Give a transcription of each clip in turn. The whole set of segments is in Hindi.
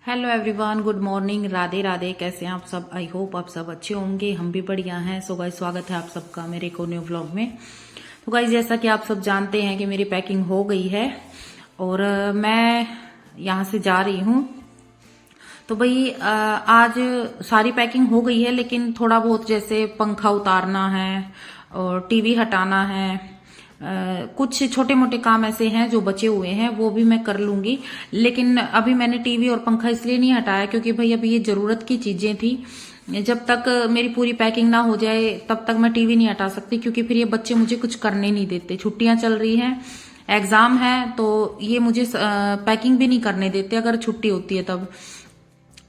Hello everyone, good morning, Radhe Radhe. कैसे हैं आप सब? आई होप आप सब अच्छे होंगे। हम भी बढ़िया हैं। सो गाइस, स्वागत है आप सबका मेरे को न्यू व्लॉग में। तो गाइस, जैसा कि आप सब जानते हैं कि मेरी पैकिंग हो गई है और मैं यहाँ से जा रही हूँ। तो भाई आज सारी पैकिंग हो गई है, लेकिन थोड़ा बहुत जैसे पंखा उतारना है और टीवी हटाना है, कुछ छोटे मोटे काम ऐसे हैं जो बचे हुए हैं, वो भी मैं कर लूंगी। लेकिन अभी मैंने टीवी और पंखा इसलिए नहीं हटाया क्योंकि भाई अभी ये जरूरत की चीजें थी। जब तक मेरी पूरी पैकिंग ना हो जाए तब तक मैं टीवी नहीं हटा सकती, क्योंकि फिर ये बच्चे मुझे कुछ करने नहीं देते। छुट्टियां चल रही हैं, एग्जाम है, तो ये मुझे पैकिंग भी नहीं करने देते अगर छुट्टी होती है तब।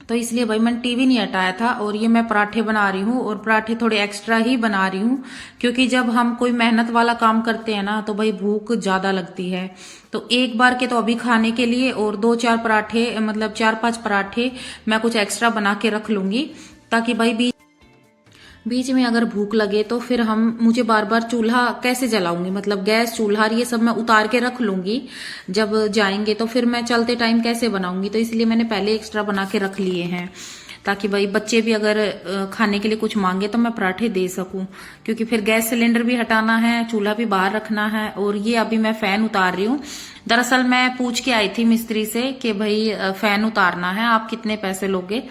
तो इसलिए भाई मैंने टीवी नहीं हटाया था। और ये मैं पराठे बना रही हूँ, और पराठे थोड़े एक्स्ट्रा ही बना रही हूँ क्योंकि जब हम कोई मेहनत वाला काम करते हैं ना तो भाई भूख ज्यादा लगती है। तो एक बार के तो अभी खाने के लिए, और 2-4 पराठे, मतलब 4-5 पराठे मैं कुछ एक्स्ट्रा बना के रख लूंगी, ताकि भाई बीच में अगर भूख लगे तो फिर मुझे बार बार चूल्हा कैसे जलाऊंगी, मतलब गैस चूल्हा ये सब मैं उतार के रख लूंगी जब जाएंगे, तो फिर मैं चलते टाइम कैसे बनाऊंगी। तो इसलिए मैंने पहले एक्स्ट्रा बना के रख लिए हैं, ताकि भाई बच्चे भी अगर खाने के लिए कुछ मांगे तो मैं पराठे दे सकूं। क्योंकि फिर गैस सिलेंडर भी हटाना है, चूल्हा भी बाहर रखना है। और ये अभी मैं फैन उतार रही हूँ। दरअसल मैं पूछ के आई थी मिस्त्री से कि भाई फैन उतारना है, आप कितने पैसे लोगे?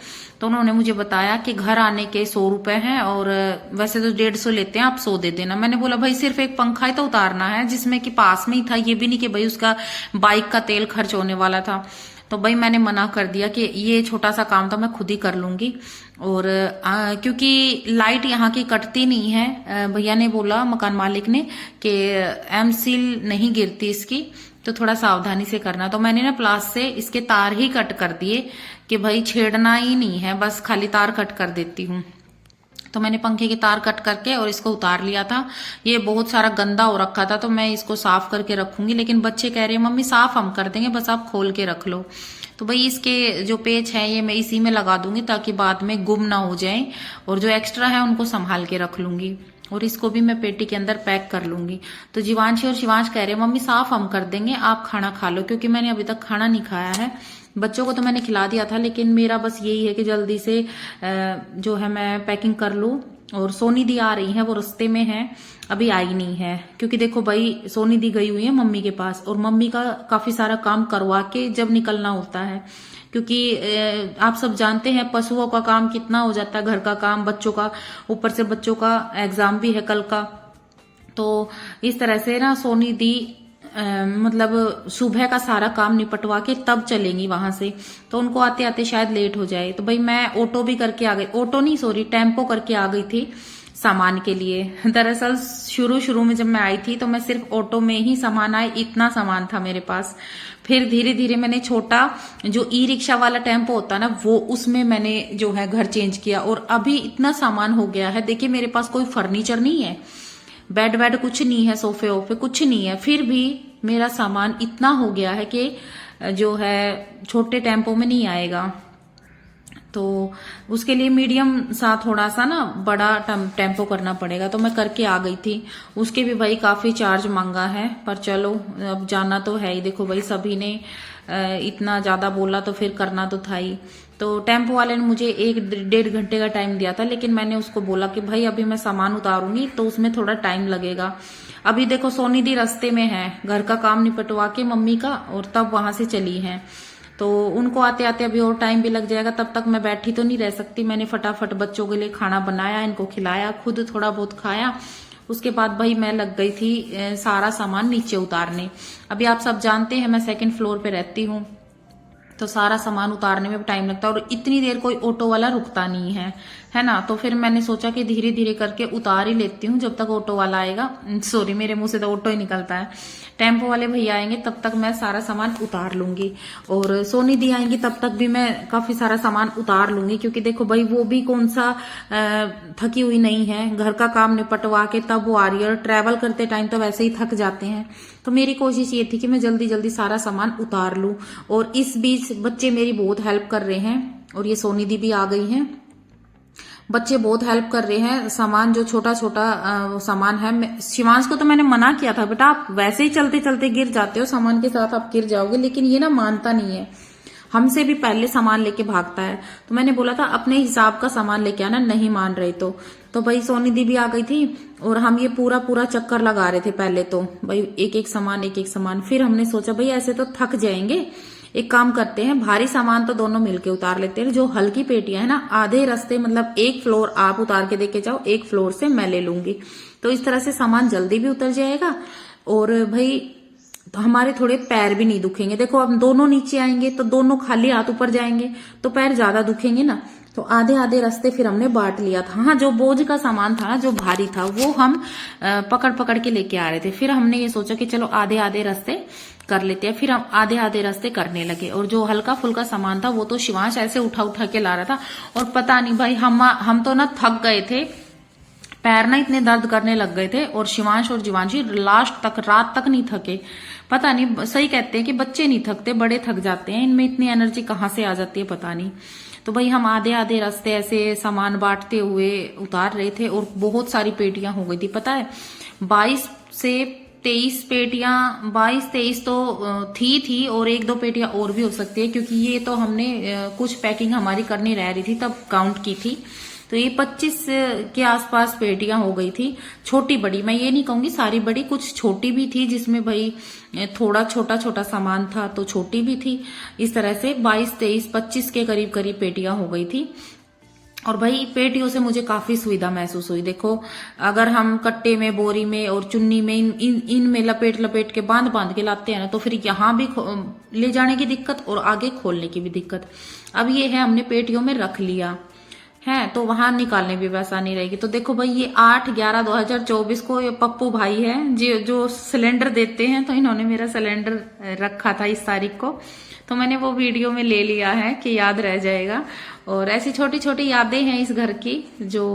तो उन्होंने मुझे बताया कि घर आने के 100 रुपए हैं, और वैसे तो 150 लेते हैं, आप 100 दे देना। मैंने बोला भाई सिर्फ एक पंखा ही तो उतारना है, जिसमें कि पास में ही था, ये भी नहीं कि भाई उसका बाइक का तेल खर्च होने वाला था। तो भाई मैंने मना कर दिया कि ये छोटा सा काम तो मैं खुद ही कर लूंगी। और क्योंकि लाइट यहाँ की कटती नहीं है, भैया ने बोला, मकान मालिक ने, कि एम सील नहीं गिरती इसकी, तो थोड़ा सावधानी से करना। तो मैंने ना प्लास से इसके तार ही कट कर दिए कि भाई छेड़ना ही नहीं है, बस खाली तार कट कर देती हूँ। तो मैंने पंखे के तार कट करके और इसको उतार लिया था। ये बहुत सारा गंदा हो रखा था, तो मैं इसको साफ करके रखूंगी। लेकिन बच्चे कह रहे हैं मम्मी साफ हम कर देंगे, बस आप खोल के रख लो। तो भाई इसके जो पेच है ये मैं इसी में लगा दूंगी, ताकि बाद में गुम ना हो जाए, और जो एक्स्ट्रा है उनको संभाल के रख लूंगी। और इसको भी मैं पेटी के अंदर पैक कर लूंगी। तो जीवांशी और शिवांश कह रहे हैं मम्मी साफ हम कर देंगे, आप खाना खा लो, क्योंकि मैंने अभी तक खाना नहीं खाया है। बच्चों को तो मैंने खिला दिया था, लेकिन मेरा बस यही है कि जल्दी से जो है मैं पैकिंग कर लूं। और सोनी दी आ रही है, वो रास्ते में है, अभी आई नहीं है। क्योंकि देखो भाई सोनी दी गई हुई है मम्मी के पास, और मम्मी का काफी सारा काम करवा के जब निकलना होता है। क्योंकि आप सब जानते हैं पशुओं का काम कितना हो जाता है, घर का काम, बच्चों का, ऊपर से बच्चों का एग्जाम भी है कल का। तो इस तरह से ना सोनी दी मतलब सुबह का सारा काम निपटवा के तब चलेंगी वहां से, तो उनको आते आते शायद लेट हो जाए। तो भाई मैं ऑटो भी करके आ गई, ऑटो नहीं सॉरी टेम्पो करके आ गई थी सामान के लिए। दरअसल शुरू शुरू में जब मैं आई थी तो मैं सिर्फ ऑटो में ही सामान आई, इतना सामान था मेरे पास। फिर धीरे धीरे मैंने छोटा जो ई रिक्शा वाला टेम्पो होता है ना, वो उसमें मैंने जो है घर चेंज किया। और अभी इतना सामान हो गया है, देखिए मेरे पास कोई फर्नीचर नहीं है, बेड वेड कुछ नहीं है, सोफे वोफे कुछ नहीं है, फिर भी मेरा सामान इतना हो गया है कि जो है छोटे टेम्पो में नहीं आएगा। तो उसके लिए मीडियम सा थोड़ा सा ना बड़ा टेम्पो करना पड़ेगा। तो मैं करके आ गई थी। उसके भी भाई काफी चार्ज मांगा है, पर चलो अब जाना तो है ही। देखो भाई सभी ने इतना ज्यादा बोला तो फिर करना तो था ही। तो टेम्पो वाले ने मुझे 1-1.5 घंटे का टाइम दिया था, लेकिन मैंने उसको बोला कि भाई अभी मैं सामान उतारूंगी तो उसमें थोड़ा टाइम लगेगा। अभी देखो सोनी दी रास्ते में है, घर का काम निपटवा के मम्मी का, और तब वहां से चली है। तो उनको आते आते अभी और टाइम भी लग जाएगा, तब तक मैं बैठी तो नहीं रह सकती। मैंने फटाफट बच्चों के लिए खाना बनाया, इनको खिलाया, खुद थोड़ा बहुत खाया। उसके बाद भाई मैं लग गई थी सारा सामान नीचे उतारने। अभी आप सब जानते हैं मैं 2nd फ्लोर पे रहती हूँ, तो सारा सामान उतारने में टाइम लगता है, और इतनी देर कोई ऑटो वाला रुकता नहीं है ना। तो फिर मैंने सोचा कि धीरे धीरे करके उतार ही लेती हूँ जब तक ऑटो वाला आएगा। सॉरी, मेरे मुंह से तो ऑटो ही निकलता है। टेम्पो वाले भैया आएंगे तब तक मैं सारा सामान उतार लूंगी, और सोनी दी आएंगी तब तक भी मैं काफी सारा सामान उतार लूंगी। क्योंकि देखो भाई वो भी कौन सा थकी हुई नहीं है, घर का काम निपटवा के तब वो आ रही है, और ट्रेवल करते टाइम तो वैसे ही थक जाते हैं। तो मेरी कोशिश ये थी कि मैं जल्दी जल्दी सारा सामान उतार लूं। और इस बीच बच्चे मेरी बहुत हेल्प कर रहे हैं, और ये सोनी दी भी आ गई हैं। बच्चे बहुत हेल्प कर रहे हैं, सामान जो छोटा छोटा सामान है। शिवांश को तो मैंने मना किया था, बेटा आप वैसे ही चलते चलते गिर जाते हो, सामान के साथ आप गिर जाओगे, लेकिन ये ना मानता नहीं है। हमसे भी पहले सामान लेके भागता है। तो मैंने बोला था अपने हिसाब का सामान लेके आना, नहीं मान रहे तो भाई सोनी दी भी आ गई थी और हम ये पूरा पूरा चक्कर लगा रहे थे। पहले तो भाई एक एक सामान, फिर हमने सोचा भाई ऐसे तो थक जाएंगे, एक काम करते हैं भारी सामान तो दोनों मिलके उतार लेते हैं, जो हल्की पेटियां है ना आधे रास्ते मतलब एक फ्लोर आप उतार के देके जाओ, एक फ्लोर से मैं ले लूंगी, तो इस तरह से सामान जल्दी भी उतर जाएगा और भाई तो हमारे थोड़े पैर भी नहीं दुखेंगे। देखो अब दोनों नीचे आएंगे तो दोनों खाली हाथ ऊपर जाएंगे तो पैर ज्यादा दुखेंगे ना, तो आधे आधे रास्ते फिर हमने बांट लिया था। हाँ, जो बोझ का सामान था ना जो भारी था वो हम पकड़ पकड़ के लेके आ रहे थे। फिर हमने ये सोचा कि चलो आधे आधे रास्ते कर लेते हैं, फिर हम आधे आधे रास्ते करने लगे। और जो हल्का फुल्का सामान था वो तो शिवांश ऐसे उठा उठा के ला रहा था और पता नहीं भाई हम तो ना थक गए थे, पैर ना इतने दर्द करने लग गए थे। और शिवांश और जीवांशी लास्ट तक रात तक नहीं थके। पता नहीं, सही कहते हैं कि बच्चे नहीं थकते, बड़े थक जाते हैं, इनमें इतनी एनर्जी कहाँ से आ जाती है पता नहीं। तो भाई हम आधे आधे रास्ते ऐसे सामान बांटते हुए उतार रहे थे और बहुत सारी पेटियां हो गई थी। पता है 22 से 23 पेटियां, 22-23 तो थी और एक दो पेटियां और भी हो सकती है, क्योंकि ये तो हमने कुछ पैकिंग हमारी करनी रह रही थी तब काउंट की थी। तो ये 25 के आसपास पेटियां हो गई थी, छोटी बड़ी, मैं ये नहीं कहूंगी सारी बड़ी, कुछ छोटी भी थी जिसमें भाई थोड़ा छोटा छोटा सामान था तो छोटी भी थी। इस तरह से 22-23-25 के करीब करीब पेटियां हो गई थी। और भाई पेटियों से मुझे काफी सुविधा महसूस हुई। देखो अगर हम कट्टे में, बोरी में और चुन्नी में इन में लपेट लपेट के बांध बांध के लाते हैं ना, तो फिर यहाँ भी ले जाने की दिक्कत और आगे खोलने की भी दिक्कत। अब ये है हमने पेटियों में रख लिया है तो वहां निकालने भी वैसा नहीं रहेगी। तो देखो भाई ये 8/11/2024 को ये पप्पू भाई है जो सिलेंडर देते हैं, तो इन्होंने मेरा सिलेंडर रखा था इस तारीख को, तो मैंने वो वीडियो में ले लिया है कि याद रह जाएगा। और ऐसी छोटी छोटी यादें हैं इस घर की जो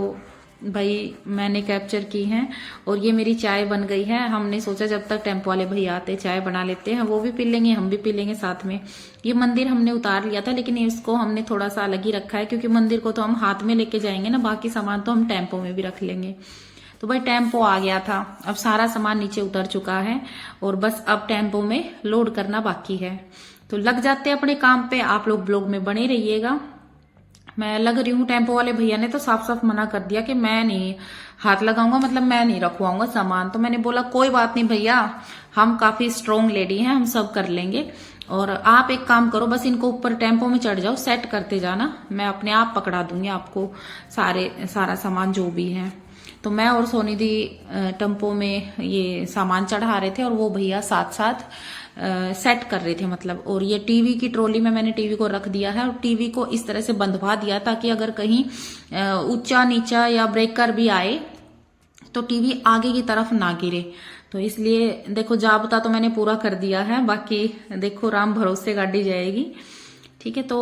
भाई मैंने कैप्चर की हैं। और ये मेरी चाय बन गई है। हमने सोचा जब तक टेम्पो वाले भैया आते चाय बना लेते हैं, वो भी पी लेंगे हम भी पी लेंगे साथ में। ये मंदिर हमने उतार लिया था लेकिन इसको हमने थोड़ा सा अलग ही रखा है, क्योंकि मंदिर को तो हम हाथ में लेके जाएंगे ना, बाकी सामान तो हम टेम्पो में भी रख लेंगे। तो भाई टेम्पो आ गया था, अब सारा सामान नीचे उतर चुका है और बस अब टेम्पो में लोड करना बाकी है। तो लग जाते हैं अपने काम पे, आप लोग ब्लॉग में बने रहिएगा। मैं लग रही हूँ। टेम्पो वाले भैया ने तो साफ साफ मना कर दिया कि मैं नहीं हाथ लगाऊंगा, मतलब मैं नहीं रखवाऊंगा सामान। तो मैंने बोला कोई बात नहीं भैया, हम काफी स्ट्रोंग लेडी हैं, हम सब कर लेंगे। और आप एक काम करो, बस इनको ऊपर टेम्पो में चढ़ जाओ, सेट करते जाना, मैं अपने आप पकड़ा दूंगी आपको सारा सामान जो भी है। तो मैं और सोनी दी टेम्पो में ये सामान चढ़ा रहे थे और वो भैया साथ साथ सेट कर रहे थे मतलब। और ये टीवी की ट्रॉली में मैंने टीवी को रख दिया है और टीवी को इस तरह से बंधवा दिया ताकि अगर कहीं ऊंचा नीचा या ब्रेकर भी आए तो टीवी आगे की तरफ ना गिरे। तो इसलिए देखो जाबता तो मैंने पूरा कर दिया है, बाकी देखो राम भरोसे गाड़ी जाएगी। ठीक है, तो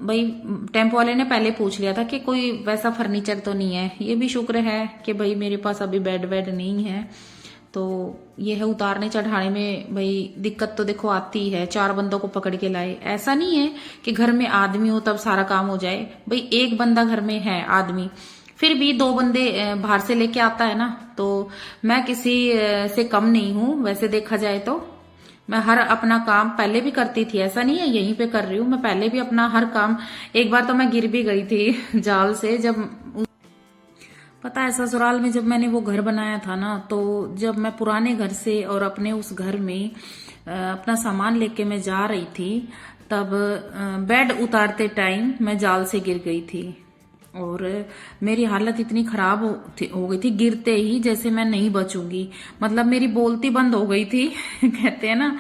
भाई टेम्पो वाले ने पहले पूछ लिया था कि कोई वैसा फर्नीचर तो नहीं है। ये भी शुक्र है कि भाई मेरे पास अभी बेड वेड नहीं है। तो ये है उतारने चढ़ाने में भाई दिक्कत तो देखो आती है, 4 बंदों को पकड़ के लाए। ऐसा नहीं है कि घर में आदमी हो तब सारा काम हो जाए, भाई एक बंदा घर में है आदमी, फिर भी 2 बंदे बाहर से लेके आता है ना। तो मैं किसी से कम नहीं हूं, वैसे देखा जाए तो मैं हर अपना काम पहले भी करती थी, ऐसा नहीं है यहीं पे कर रही हूँ, मैं पहले भी अपना हर काम। एक बार तो मैं गिर भी गई थी जाल से, जब पता है ससुराल में जब मैंने वो घर बनाया था ना, तो जब मैं पुराने घर से और अपने उस घर में अपना सामान लेके मैं जा रही थी, तब बेड उतारते टाइम मैं जाल से गिर गई थी और मेरी हालत इतनी खराब हो गई थी गिरते ही, जैसे मैं नहीं बचूंगी, मतलब मेरी बोलती बंद हो गई थी कहते हैं ना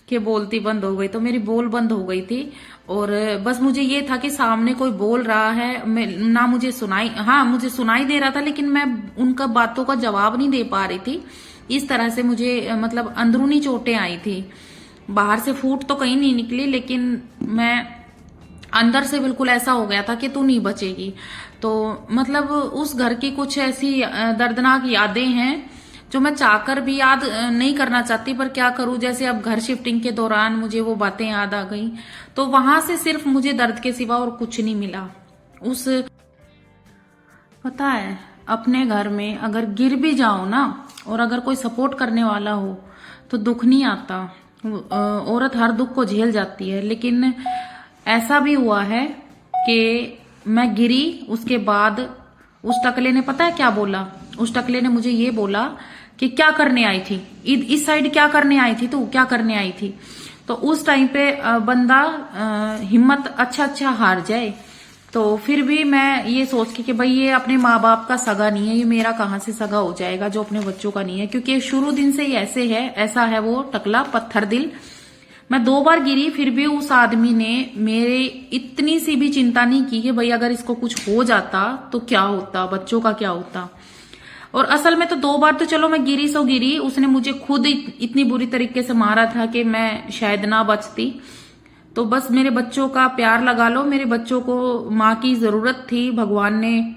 कि बोलती बंद हो गई, तो मेरी बोल बंद हो गई थी। और बस मुझे ये था कि सामने कोई बोल रहा है, ना मुझे सुनाई, हाँ मुझे सुनाई दे रहा था लेकिन मैं उनका बातों का जवाब नहीं दे पा रही थी। इस तरह से मुझे मतलब अंदरूनी चोटें आई थी, बाहर से फूट तो कहीं नहीं निकली लेकिन मैं अंदर से बिल्कुल ऐसा हो गया था कि तू नहीं बचेगी। तो मतलब उस घर की कुछ ऐसी दर्दनाक यादें हैं जो मैं चाहकर भी याद नहीं करना चाहती, पर क्या करूं, जैसे अब घर शिफ्टिंग के दौरान मुझे वो बातें याद आ गई, तो वहां से सिर्फ मुझे दर्द के सिवा और कुछ नहीं मिला। पता है अपने घर में अगर गिर भी जाओ ना और अगर कोई सपोर्ट करने वाला हो तो दुख नहीं आता, औरत हर दुख को झेल जाती है, लेकिन ऐसा भी हुआ है कि मैं गिरी, उसके बाद उस टकले ने पता है क्या बोला? उस टकले ने मुझे ये बोला कि क्या करने आई थी इस साइड, क्या करने आई थी तू, क्या करने आई थी? तो उस टाइम पे बंदा हिम्मत अच्छा हार जाए। तो फिर भी मैं ये सोच के कि भाई ये अपने माँ बाप का सगा नहीं है, ये मेरा कहाँ से सगा हो जाएगा जो अपने बच्चों का नहीं है, क्योंकि शुरू दिन से ही ऐसे है, ऐसा है वो टकला पत्थर दिल। मैं 2 बार गिरी, फिर भी उस आदमी ने मेरे इतनी सी भी चिंता नहीं की कि भाई अगर इसको कुछ हो जाता तो क्या होता, बच्चों का क्या होता। और असल में तो 2 बार तो चलो मैं गिरी सो गिरी, उसने मुझे खुद इतनी बुरी तरीके से मारा था कि मैं शायद ना बचती। तो बस मेरे बच्चों का प्यार लगा लो, मेरे बच्चों को माँ की जरूरत थी, भगवान ने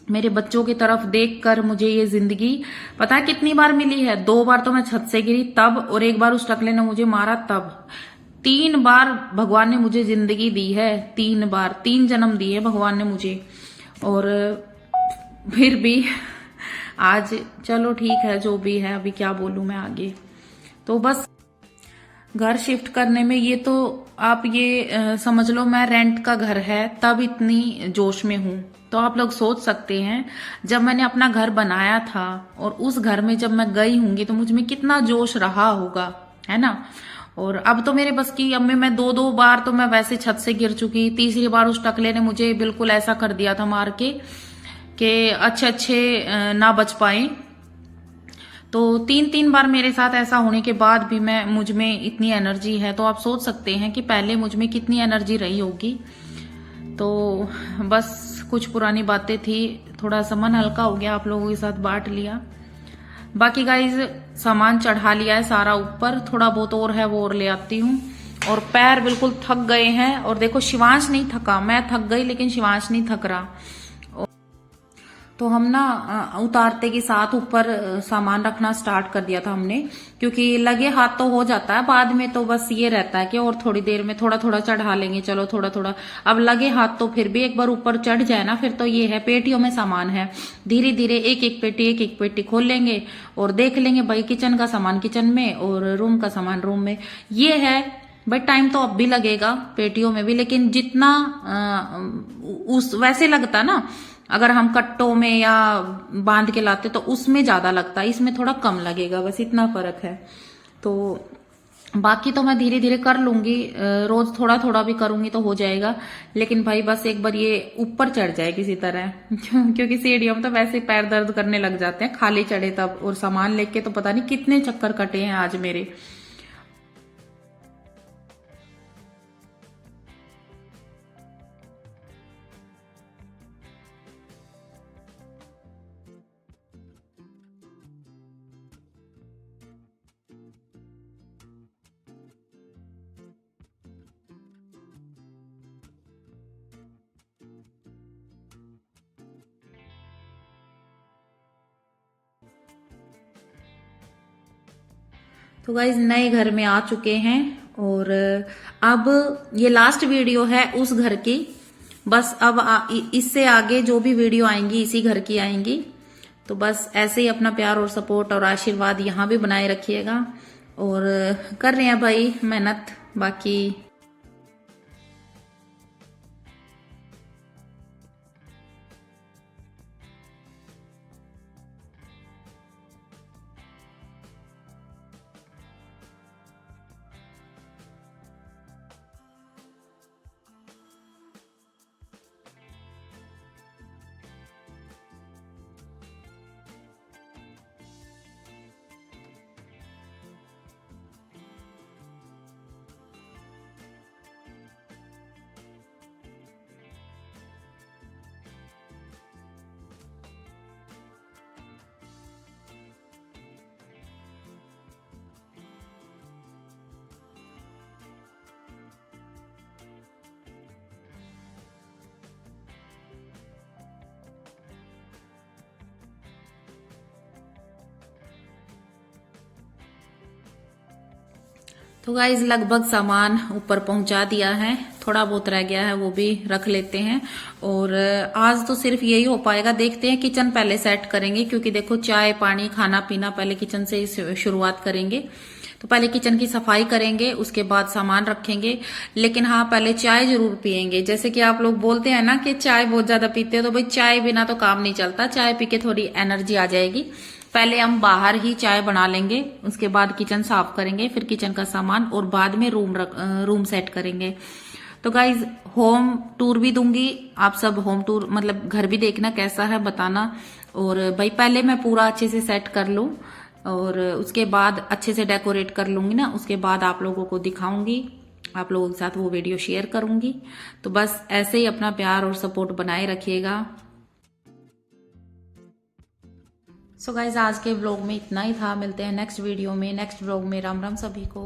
मेरे बच्चों की तरफ देखकर मुझे ये जिंदगी पता है कितनी बार मिली है। 2 बार तो मैं छत से गिरी तब, और 1 बार उस टकले ने मुझे मारा तब। 3 बार भगवान ने मुझे जिंदगी दी है, 3 बार, 3 जन्म दिए भगवान ने मुझे। और फिर भी आज चलो ठीक है, जो भी है, अभी क्या बोलूं मैं आगे। तो बस घर शिफ्ट करने में ये तो आप ये समझ लो मैं रेंट का घर है तब इतनी जोश में हूं। तो आप लोग सोच सकते हैं जब मैंने अपना घर बनाया था और उस घर में जब मैं गई होंगी तो मुझ में कितना जोश रहा होगा, है ना। और अब तो मेरे बस की, अब में मैं 2 बार तो मैं वैसे छत से गिर चुकी, तीसरी बार उस टकले ने मुझे बिल्कुल ऐसा कर दिया था मार के कि अच्छे ना बच पाए। तो 3 बार मेरे साथ ऐसा होने के बाद भी मुझ में इतनी एनर्जी है, तो आप सोच सकते हैं कि पहले मुझ में कितनी एनर्जी रही होगी। तो बस कुछ पुरानी बातें थी, थोड़ा सा मन हल्का हो गया, आप लोगों के साथ बांट लिया। बाकी गाइज सामान चढ़ा लिया है सारा ऊपर, थोड़ा बहुत और है वो और ले आती हूँ। और पैर बिल्कुल थक गए हैं, और देखो शिवांश नहीं थका, मैं थक गई लेकिन शिवांश नहीं थक रहा। तो हम ना उतारते के साथ ऊपर सामान रखना स्टार्ट कर दिया था हमने, क्योंकि लगे हाथ तो हो जाता है, बाद में तो बस ये रहता है कि और थोड़ी देर में थोड़ा थोड़ा चढ़ा लेंगे, चलो थोड़ा थोड़ा। अब लगे हाथ तो फिर भी एक बार ऊपर चढ़ जाए ना, फिर तो ये है पेटियों में सामान है, धीरे धीरे एक एक पेटी खोल लेंगे और देख लेंगे भाई किचन का सामान किचन में और रूम का सामान रूम में। ये है भाई, टाइम तो अब भी लगेगा पेटियों में भी, लेकिन जितना उस वैसे लगता ना अगर हम कट्टों में या बांध के लाते तो उसमें ज्यादा लगता है, इसमें थोड़ा कम लगेगा, बस इतना फर्क है। तो बाकी तो मैं धीरे धीरे कर लूंगी, रोज थोड़ा थोड़ा भी करूंगी तो हो जाएगा। लेकिन भाई बस एक बार ये ऊपर चढ़ जाए किसी तरह क्योंकि सीढ़ियों में तो वैसे पैर दर्द करने लग जाते हैं, खाली चढ़े तब, और सामान लेके तो पता नहीं कितने चक्कर कटे हैं आज मेरे। तो गाइज नए घर में आ चुके हैं, और अब ये लास्ट वीडियो है उस घर की। बस अब इससे आगे जो भी वीडियो आएंगी इसी घर की आएंगी। तो बस ऐसे ही अपना प्यार और सपोर्ट और आशीर्वाद यहाँ भी बनाए रखिएगा, और कर रहे हैं भाई मेहनत। बाकी तो गाइज लगभग सामान ऊपर पहुंचा दिया है, थोड़ा बहुत रह गया है वो भी रख लेते हैं। और आज तो सिर्फ यही हो पाएगा, देखते हैं। किचन पहले सेट करेंगे, क्योंकि देखो चाय पानी खाना पीना पहले किचन से ही शुरुआत करेंगे, तो पहले किचन की सफाई करेंगे, उसके बाद सामान रखेंगे। लेकिन हाँ, पहले चाय जरूर पियेंगे। जैसे कि आप लोग बोलते हैं ना कि चाय बहुत ज्यादा पीते हो, तो भाई चाय बिना तो काम नहीं चलता। चाय पी के थोड़ी एनर्जी आ जाएगी। पहले हम बाहर ही चाय बना लेंगे, उसके बाद किचन साफ करेंगे, फिर किचन का सामान, और बाद में रूम सेट करेंगे। तो गाइज होम टूर भी दूंगी, आप सब होम टूर मतलब घर भी देखना कैसा है बताना। और भाई पहले मैं पूरा अच्छे से सेट कर लूं, और उसके बाद अच्छे से डेकोरेट कर लूंगी ना, उसके बाद आप लोगों को दिखाऊंगी, आप लोगों के साथ वो वीडियो शेयर करूंगी। तो बस ऐसे ही अपना प्यार और सपोर्ट बनाए रखिएगा। सो गाइज आज के व्लॉग में इतना ही था। मिलते हैं नेक्स्ट वीडियो में, नेक्स्ट व्लॉग में। राम राम सभी को।